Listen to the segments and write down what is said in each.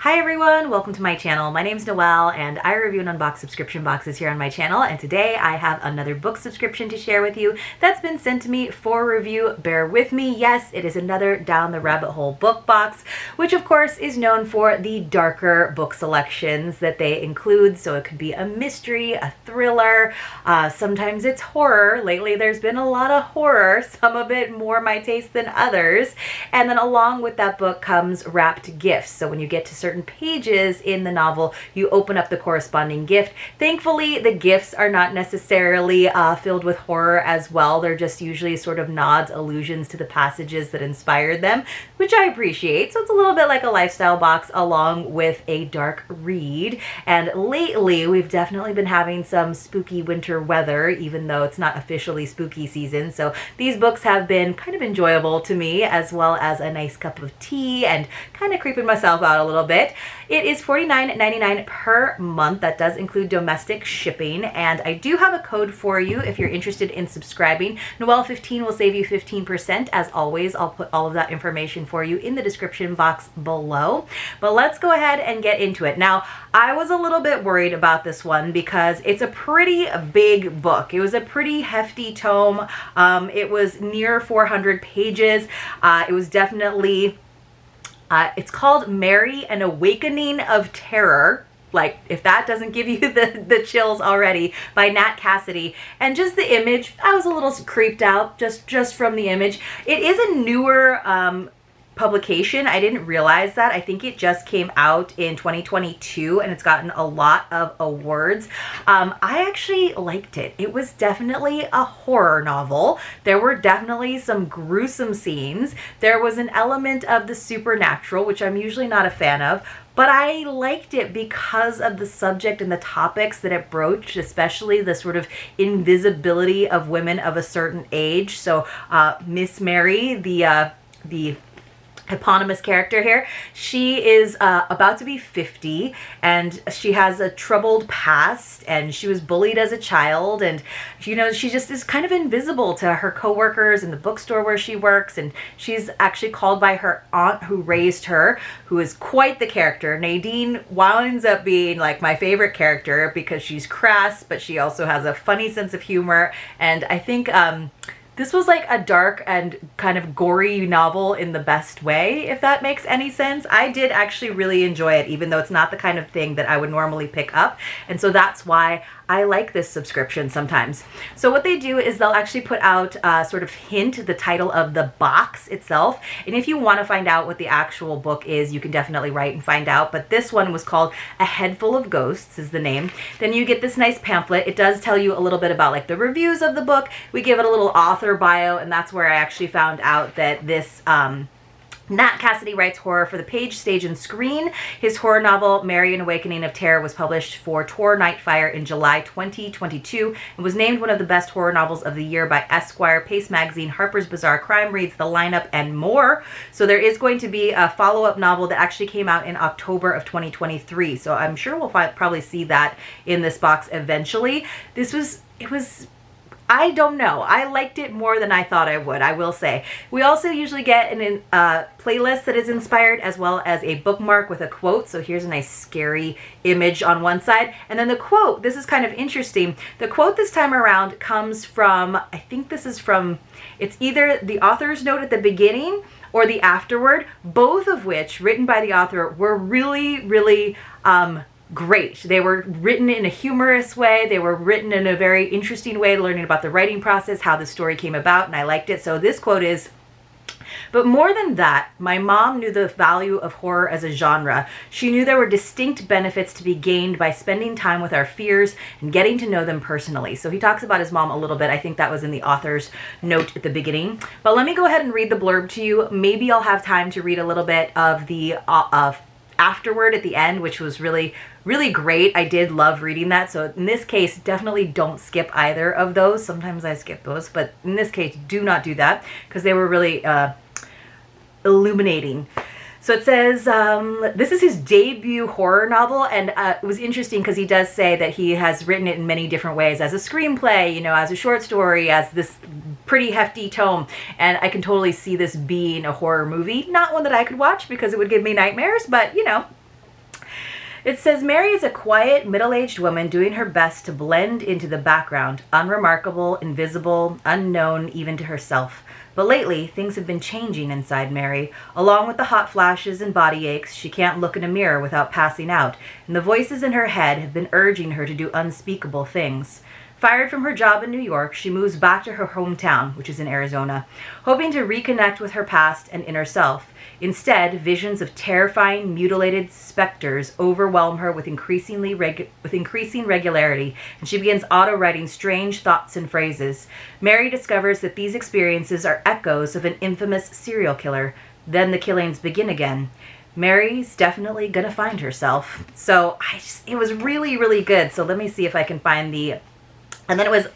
Hi everyone, welcome to my channel. My name is Noelle and I review and unbox subscription boxes here on my channel, and today I have another book subscription to share with you that's been sent to me for review. Bear with me. Yes, it is another Down the Rabbit Hole book box, which of course is known for the darker book selections that they include. So it could be a mystery, a thriller, sometimes it's horror. Lately there's been a lot of horror, some of it more my taste than others. And then along with that book comes wrapped gifts. So when you get to certain pages in the novel, you open up the corresponding gift. Thankfully, the gifts are not necessarily filled with horror as well. They're just usually sort of nods, allusions to the passages that inspired them, which I appreciate. So it's a little bit like a lifestyle box along with a dark read. And lately, we've definitely been having some spooky winter weather, even though it's not officially spooky season. So these books have been kind of enjoyable to me, as well as a nice cup of tea and kind of creeping myself out a little bit. It is $49.99 per month. That does include domestic shipping, and I do have a code for you if you're interested in subscribing. Noel15 will save you 15%. As always, I'll put all of that information for you in the description box below. But let's go ahead and get into it. Now, I was a little bit worried about this one because it's a pretty big book. It was a pretty hefty tome. It was near 400 pages. It was definitely it's called Mary, An Awakening of Terror. Like, if that doesn't give you the chills already, by Nat Cassidy. And just the image, I was a little creeped out just from the image. It is a newer publication. I didn't realize that. I think it just came out in 2022 and it's gotten a lot of awards. I actually liked it. It was definitely a horror novel. There were definitely some gruesome scenes. There was an element of the supernatural, which I'm usually not a fan of, but I liked it because of the subject and the topics that it broached, especially the sort of invisibility of women of a certain age. So Miss Mary, the eponymous character here, she is about to be 50, and she has a troubled past, and she was bullied as a child, and you know, she just is kind of invisible to her coworkers in the bookstore where she works, and she's actually called by her aunt who raised her, who is quite the character. Nadine winds up being like my favorite character because she's crass, but she also has a funny sense of humor, and I think this was like a dark and kind of gory novel in the best way, if that makes any sense. I did actually really enjoy it, even though it's not the kind of thing that I would normally pick up. And so that's why I like this subscription sometimes. So what they do is they'll actually put out sort of hint, the title of the box itself. And if you want to find out what the actual book is, you can definitely write and find out. But this one was called A Head Full of Ghosts is the name. Then you get this nice pamphlet. It does tell you a little bit about like the reviews of the book. We give it a little author bio, and that's where I actually found out that this Nat Cassidy writes horror for the page, stage, and screen. His horror novel, Mary, An Awakening of Terror, was published for Tor Nightfire in July 2022 and was named one of the best horror novels of the year by Esquire, Pace Magazine, Harper's Bazaar, Crime Reads, The Lineup, and more. So there is going to be a follow-up novel that actually came out in October of 2023. So I'm sure we'll probably see that in this box eventually. I don't know. I liked it more than I thought I would, I will say. We also usually get an playlist that is inspired, as well as a bookmark with a quote. So here's a nice scary image on one side. And then the quote, this is kind of interesting. The quote this time around comes from, I think this is from, it's either the author's note at the beginning or the afterword, both of which, written by the author, were really, really great. They were written in a humorous way. They were written in a very interesting way, learning about the writing process, how the story came about, and I liked it. So this quote is, "But more than that, my mom knew the value of horror as a genre. She knew there were distinct benefits to be gained by spending time with our fears and getting to know them personally." So he talks about his mom a little bit. I think that was in the author's note at the beginning. But let me go ahead and read the blurb to you. Maybe I'll have time to read a little bit of the afterward at the end, which was really great. I did love reading that. So in this case, definitely don't skip either of those. Sometimes I skip those, but in this case, do not do that because they were really illuminating. So it says, this is his debut horror novel, and it was interesting because he does say that he has written it in many different ways, as a screenplay, you know, as a short story, as this pretty hefty tome, and I can totally see this being a horror movie. Not one that I could watch because it would give me nightmares, but, you know, It says Mary is a quiet, middle-aged woman doing her best to blend into the background, unremarkable, invisible, unknown even to herself. But lately, things have been changing inside Mary. Along with the hot flashes and body aches, she can't look in a mirror without passing out, and the voices in her head have been urging her to do unspeakable things. Fired from her job in New York, she moves back to her hometown, which is in Arizona, hoping to reconnect with her past and inner self. Instead, visions of terrifying, mutilated specters overwhelm her with increasing regularity, and she begins auto-writing strange thoughts and phrases. Mary discovers that these experiences are echoes of an infamous serial killer. Then the killings begin again. Mary's definitely gonna find herself. So it was really, really good. So let me see if I can find the... And then it was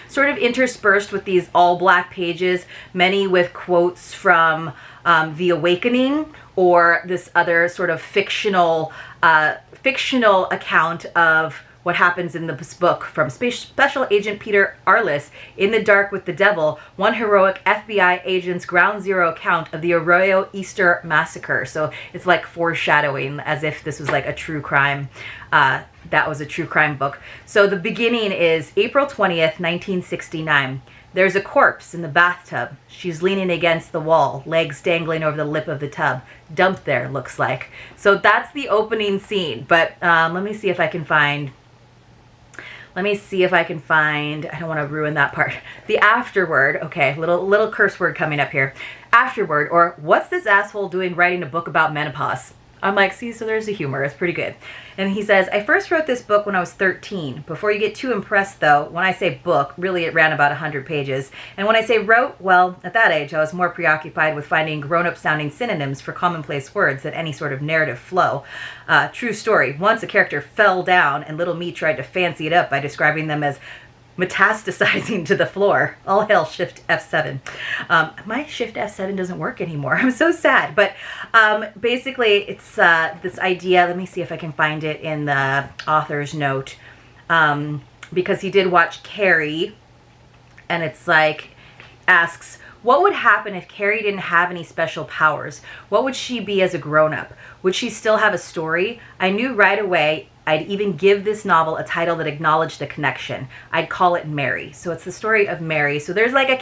sort of interspersed with these all-black pages, many with quotes from The Awakening, or this other sort of fictional account of what happens in this book from Special Agent Peter Arliss, In the Dark with the Devil, one heroic FBI agent's ground zero account of the Arroyo Easter Massacre. So it's like foreshadowing, as if this was like a true crime. That was a true crime book. So the beginning is April 20th, 1969. There's a corpse in the bathtub. She's leaning against the wall, legs dangling over the lip of the tub. Dumped there, looks like. So that's the opening scene. But let me see if I can find... I don't want to ruin that part. The afterword. Okay, little curse word coming up here. Afterword, or what's this asshole doing writing a book about menopause? I'm like, see, so there's the humor. It's pretty good. And he says, I first wrote this book when I was 13. Before you get too impressed, though, when I say book, really it ran about 100 pages. And when I say wrote, well, at that age, I was more preoccupied with finding grown-up sounding synonyms for commonplace words than any sort of narrative flow. True story. Once a character fell down, and little me tried to fancy it up by describing them as metastasizing to the floor. All hail Shift F7. My Shift F7 doesn't work anymore. I'm so sad. But basically, it's this idea. Let me see if I can find it in the author's note. Because he did watch Carrie, and it's like, asks, what would happen if Carrie didn't have any special powers? What would she be as a grown-up? Would she still have a story? I knew right away I'd even give this novel a title that acknowledged the connection. I'd call it Mary. So it's the story of Mary. So there's like a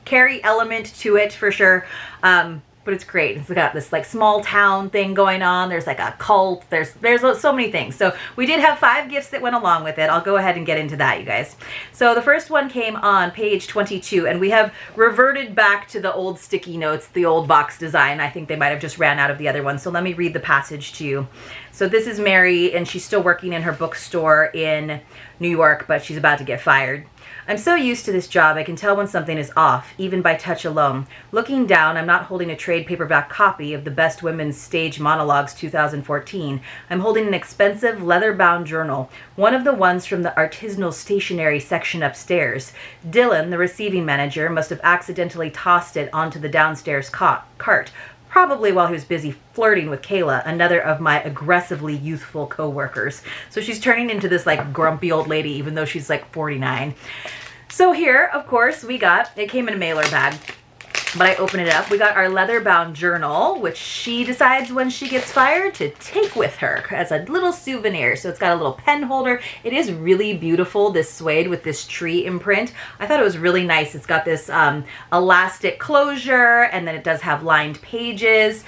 Carrie element to it for sure. But it's great. It's got this like small town thing going on. There's like a cult. There's so many things. So we did have 5 gifts that went along with it. I'll go ahead and get into that, you guys. So the first one came on page 22, and we have reverted back to the old sticky notes, the old box design. I think they might have just ran out of the other one. So let me read the passage to you. So this is Mary, and she's still working in her bookstore in New York, but she's about to get fired. I'm so used to this job, I can tell when something is off, even by touch alone. Looking down, I'm not holding a trade paperback copy of the Best Women's Stage Monologues 2014. I'm holding an expensive leather-bound journal, one of the ones from the artisanal stationery section upstairs. Dylan, the receiving manager, must have accidentally tossed it onto the downstairs cart, probably while he was busy flirting with Kayla, another of my aggressively youthful co-workers. So she's turning into this like grumpy old lady, even though she's like 49. So here, of course, it came in a mailer bag, but I open it up. We got our leather-bound journal, which she decides when she gets fired to take with her as a little souvenir. So it's got a little pen holder. It is really beautiful, this suede with this tree imprint. I thought it was really nice. It's got this elastic closure, and then it does have lined pages.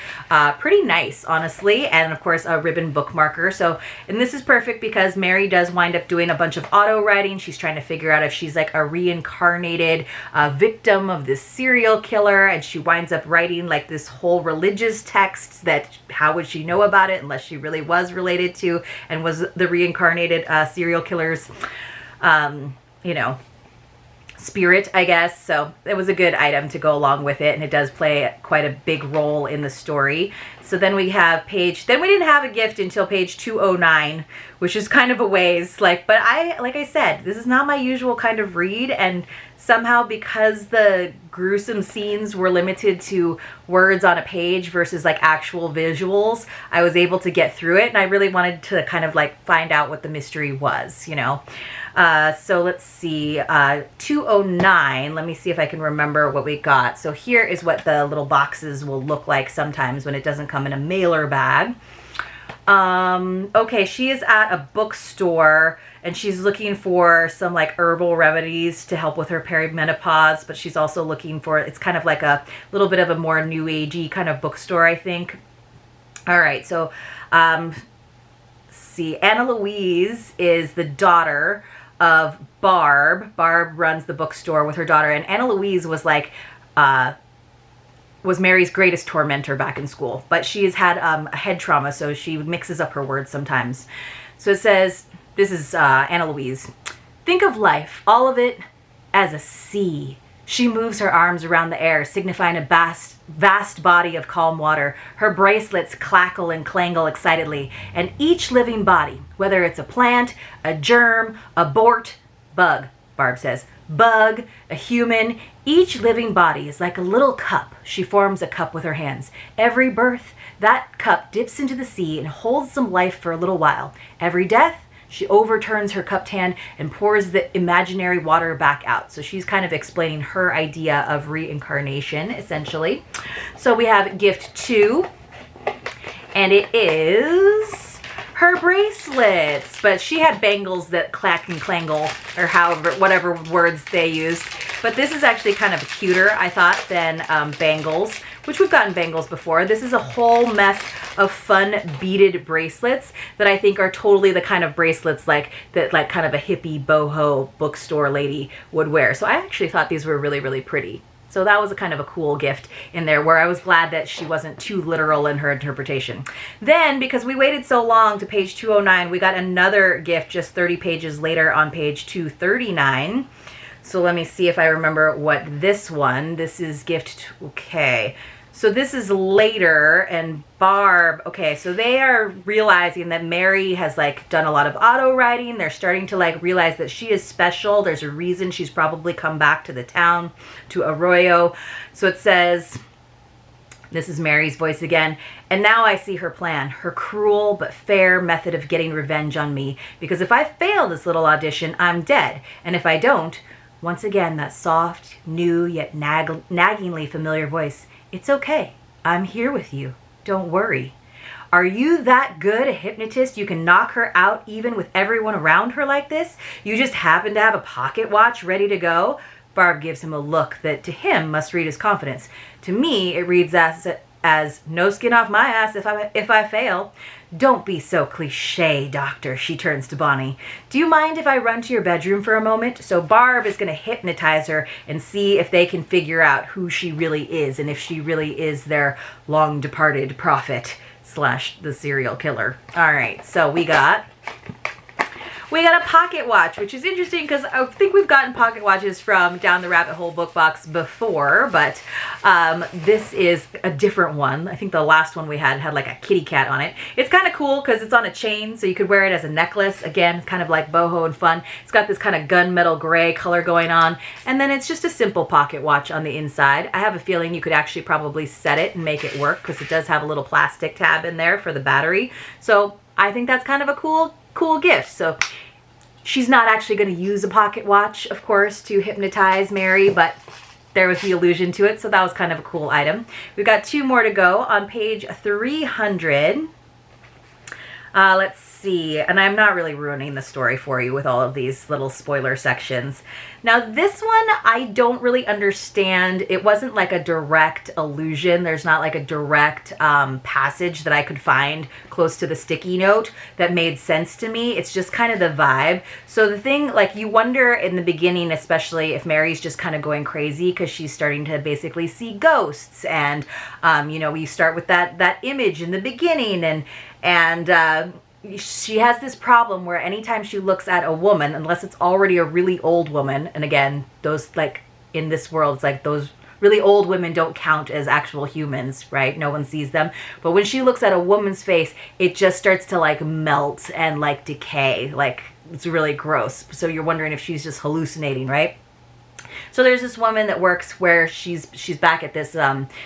Pretty nice, honestly. And of course, a ribbon bookmarker. So, and this is perfect because Mary does wind up doing a bunch of auto writing. She's trying to figure out if she's like a reincarnated victim of this serial killer. And she winds up writing like this whole religious text that how would she know about it unless she really was related to and was the reincarnated serial killer's, spirit, I guess. So it was a good item to go along with it, and it does play quite a big role in the story. So then we have then we didn't have a gift until page 209, which is kind of a ways, like I said, this is not my usual kind of read, and somehow because the gruesome scenes were limited to words on a page versus like actual visuals, I was able to get through it, and I really wanted to kind of like find out what the mystery was, So let's see, 209, let me see if I can remember what we got. So here is what the little boxes will look like sometimes when it doesn't come in a mailer bag. Okay, she is at a bookstore and she's looking for some like herbal remedies to help with her perimenopause, but she's also looking for, it's kind of like a little bit of a more new agey kind of bookstore, I think. All right, so see, Anna Louise is the daughter of Barb. Barb runs the bookstore with her daughter, and Anna Louise was like was Mary's greatest tormentor back in school, but she has had a head trauma, so she mixes up her words sometimes. So it says, this is Anna Louise. Think of life, all of it, as a sea. She moves her arms around the air, signifying a vast body of calm water. Her bracelets clackle and clangle excitedly, and each living body, whether it's a plant, a germ, a bort, bug, Barb says, bug, a human, each living body is like a little cup. She forms a cup with her hands. Every birth, that cup dips into the sea and holds some life for a little while. Every death, she overturns her cupped hand and pours the imaginary water back out. So she's kind of explaining her idea of reincarnation, essentially. So we have gift 2, and it is her bracelets. But she had bangles that clack and clangle, or however, whatever words they used. But this is actually kind of cuter, I thought, than bangles, which we've gotten bangles before. This is a whole mess of fun beaded bracelets that I think are totally the kind of bracelets like that, like kind of a hippie boho bookstore lady would wear. So I actually thought these were really, really pretty. So that was a kind of a cool gift in there, where I was glad that she wasn't too literal in her interpretation. Then, because we waited so long to page 209, we got another gift just 30 pages later on page 239. So let me see if I remember what this is gift, okay. So this is later, and Barb, okay, so they are realizing that Mary has like done a lot of auto writing. They're starting to like realize that she is special. There's a reason she's probably come back to the town, to Arroyo. So it says, this is Mary's voice again. And now I see her plan, her cruel but fair method of getting revenge on me. Because if I fail this little audition, I'm dead. And if I don't, once again, that soft, new, yet naggingly familiar voice. It's okay. I'm here with you. Don't worry. Are you that good a hypnotist you can knock her out even with everyone around her like this? You just happen to have a pocket watch ready to go? Barb gives him a look that to him must read as confidence. To me, it reads as no skin off my ass if I fail. Don't be so cliche, doctor, she turns to Bonnie. Do you mind if I run to your bedroom for a moment? So Barb is going to hypnotize her and see if they can figure out who she really is, and if she really is their long departed prophet / the serial killer. All right, so we got a pocket watch, which is interesting because I think we've gotten pocket watches from Down the Rabbit Hole book box before, but this is a different one. I think the last one we had like a kitty cat on it. It's kind of cool because it's on a chain, so you could wear it as a necklace. Again, kind of like boho and fun. It's got this kind of gunmetal gray color going on, and then it's just a simple pocket watch on the inside. I have a feeling you could actually probably set it and make it work because it does have a little plastic tab in there for the battery. So I think that's kind of a cool gift. So she's not actually going to use a pocket watch, of course, to hypnotize Mary, but there was the allusion to it, so that was kind of a cool item. We've got 2 more to go on page 300. Let's see, and I'm not really ruining the story for you with all of these little spoiler sections. Now this one, I don't really understand. It wasn't like a direct allusion. There's not like a direct passage that I could find close to the sticky note that made sense to me. It's just kind of the vibe. So the thing, like, you wonder in the beginning, especially if Mary's just kind of going crazy because she's starting to basically see ghosts, and you know, we start with that image in the beginning, and she has this problem where anytime she looks at a woman, unless it's already a really old woman, and again, those, like, in this world, it's like those really old women don't count as actual humans, right? No one sees them. But when she looks at a woman's face, it just starts to like melt and like decay. Like, it's really gross. So you're wondering if she's just hallucinating, right? So there's this woman that works where she's back at this,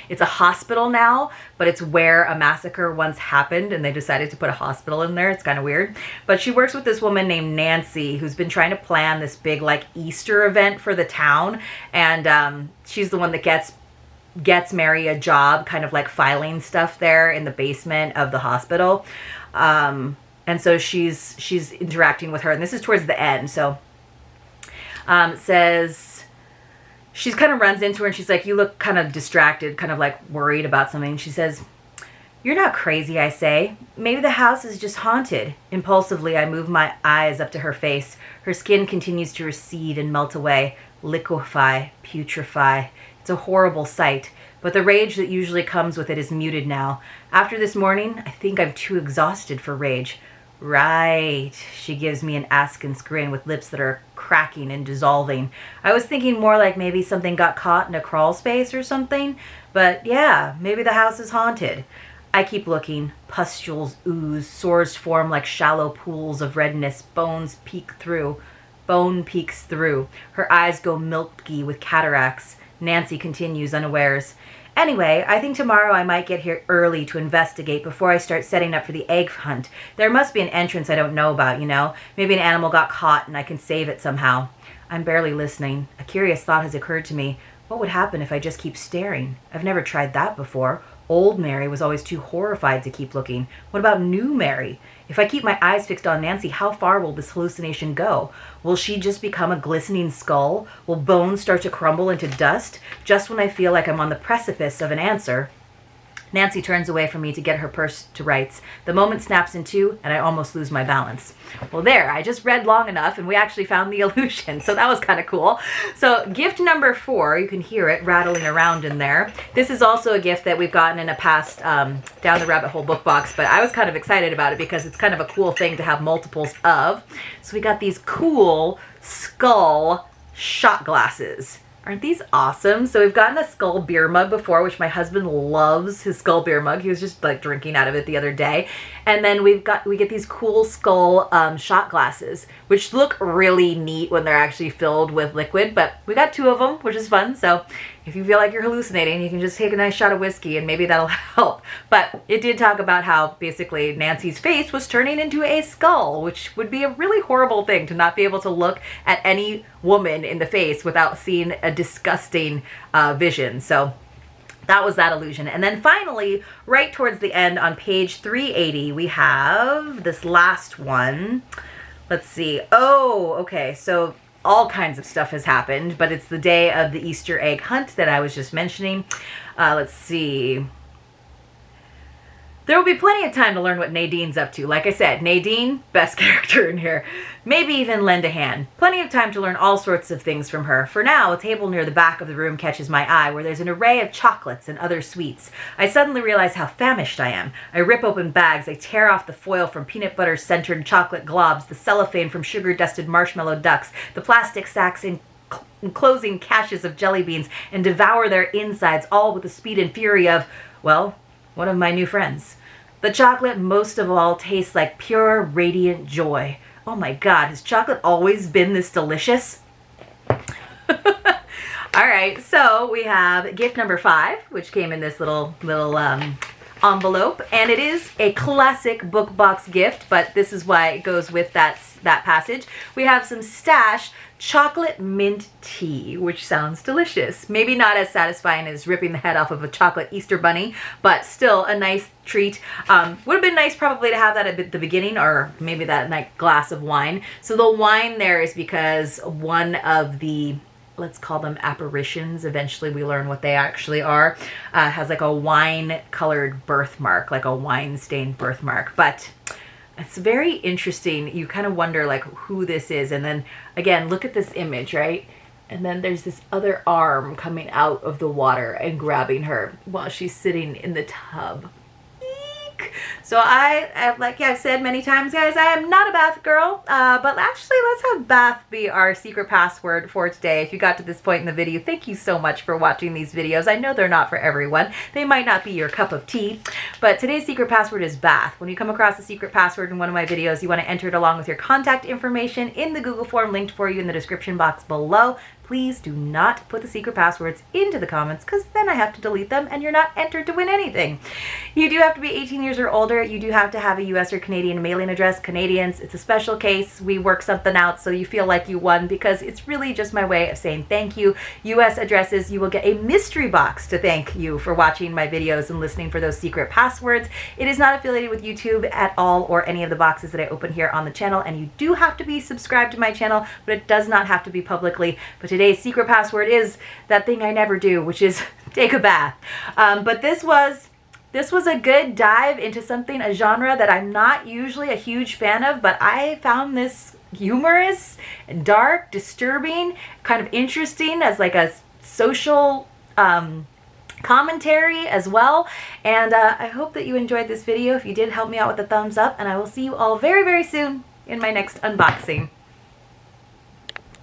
it's a hospital now, but it's where a massacre once happened, and they decided to put a hospital in there. It's kind of weird. But she works with this woman named Nancy, who's been trying to plan this big like Easter event for the town, and she's the one that gets Mary a job kind of like filing stuff there in the basement of the hospital. And so she's interacting with her, and this is towards the end. So it says, she kind of runs into her and she's like, you look kind of distracted, kind of like worried about something. She says, you're not crazy, I say. Maybe the house is just haunted. Impulsively, I move my eyes up to her face. Her skin continues to recede and melt away, liquefy, putrefy. It's a horrible sight, but the rage that usually comes with it is muted now. After this morning, I think I'm too exhausted for rage. Right, she gives me an askance grin with lips that are cracking and dissolving. I was thinking more like maybe something got caught in a crawl space or something, but yeah, maybe the house is haunted. I keep looking. Pustules ooze, sores form like shallow pools of redness, bone peeks through. Her eyes go milky with cataracts. Nancy continues unawares. Anyway, I think tomorrow I might get here early to investigate before I start setting up for the egg hunt. There must be an entrance I don't know about, you know? Maybe an animal got caught and I can save it somehow. I'm barely listening. A curious thought has occurred to me. What would happen if I just keep staring? I've never tried that before. Old Mary was always too horrified to keep looking. What about new Mary? If I keep my eyes fixed on Nancy, how far will this hallucination go? Will she just become a glistening skull? Will bones start to crumble into dust? Just when I feel like I'm on the precipice of an answer, Nancy turns away from me to get her purse to rights. The moment snaps in two, and I almost lose my balance. Well, there, I just read long enough, and we actually found the illusion, so that was kind of cool. So, gift number 4, you can hear it rattling around in there. This is also a gift that we've gotten in a past Down the Rabbit Hole book box, but I was kind of excited about it because it's kind of a cool thing to have multiples of. So we got these cool skull shot glasses. Aren't these awesome? So we've gotten a skull beer mug before, which my husband loves his skull beer mug. He was just like drinking out of it the other day. And then we get these cool skull shot glasses, which look really neat when they're actually filled with liquid. But we got 2 of them, which is fun. So if you feel like you're hallucinating, you can just take a nice shot of whiskey and maybe that'll help. But it did talk about how basically Nancy's face was turning into a skull, which would be a really horrible thing to not be able to look at any woman in the face without seeing a disgusting vision. So that was that illusion. And then finally, right towards the end on page 380, we have this last one. Let's see. Oh, okay. So all kinds of stuff has happened, but it's the day of the Easter egg hunt that I was just mentioning. Let's see. There will be plenty of time to learn what Nadine's up to. Like I said, Nadine, best character in here. Maybe even lend a hand. Plenty of time to learn all sorts of things from her. For now, a table near the back of the room catches my eye where there's an array of chocolates and other sweets. I suddenly realize how famished I am. I rip open bags. I tear off the foil from peanut butter-centered chocolate globs, the cellophane from sugar-dusted marshmallow ducks, the plastic sacks enclosing caches of jelly beans, and devour their insides, all with the speed and fury of, well, one of my new friends. The chocolate, most of all, tastes like pure, radiant joy. Oh my God, has chocolate always been this delicious? All right, so we have gift number 5, which came in this little envelope, and it is a classic book box gift, but this is why it goes with that passage. We have some Stash chocolate mint tea, which sounds delicious. Maybe not as satisfying as ripping the head off of a chocolate Easter bunny, but still a nice treat. Would have been nice probably to have that at the beginning, or maybe that nice glass of wine. So the wine there is because one of the, let's call them apparitions, eventually we learn what they actually are, has like a wine colored birthmark, like a wine stained birthmark. But it's very interesting. You kind of wonder like who this is. And then again, look at this image, right? And then there's this other arm coming out of the water and grabbing her while she's sitting in the tub. So like I've said many times, guys, I am not a bath girl, but actually let's have bath be our secret password for today. If you got to this point in the video, thank you so much for watching these videos. I know they're not for everyone. They might not be your cup of tea, but today's secret password is bath. When you come across a secret password in one of my videos, you want to enter it along with your contact information in the Google form linked for you in the description box below. Please do not put the secret passwords into the comments because then I have to delete them and you're not entered to win anything. You do have to be 18 years or older here, you do have to have a US or Canadian mailing address. Canadians, it's a special case. We work something out so you feel like you won, because it's really just my way of saying thank you. US addresses, you will get a mystery box to thank you for watching my videos and listening for those secret passwords. It is not affiliated with YouTube at all or any of the boxes that I open here on the channel, and you do have to be subscribed to my channel, but it does not have to be publicly. But today's secret password is that thing I never do, which is take a bath. But this was a good dive into something, a genre that I'm not usually a huge fan of, but I found this humorous, dark, disturbing, kind of interesting as like a social commentary as well. And I hope that you enjoyed this video. If you did, help me out with a thumbs up, and I will see you all very, very soon in my next unboxing.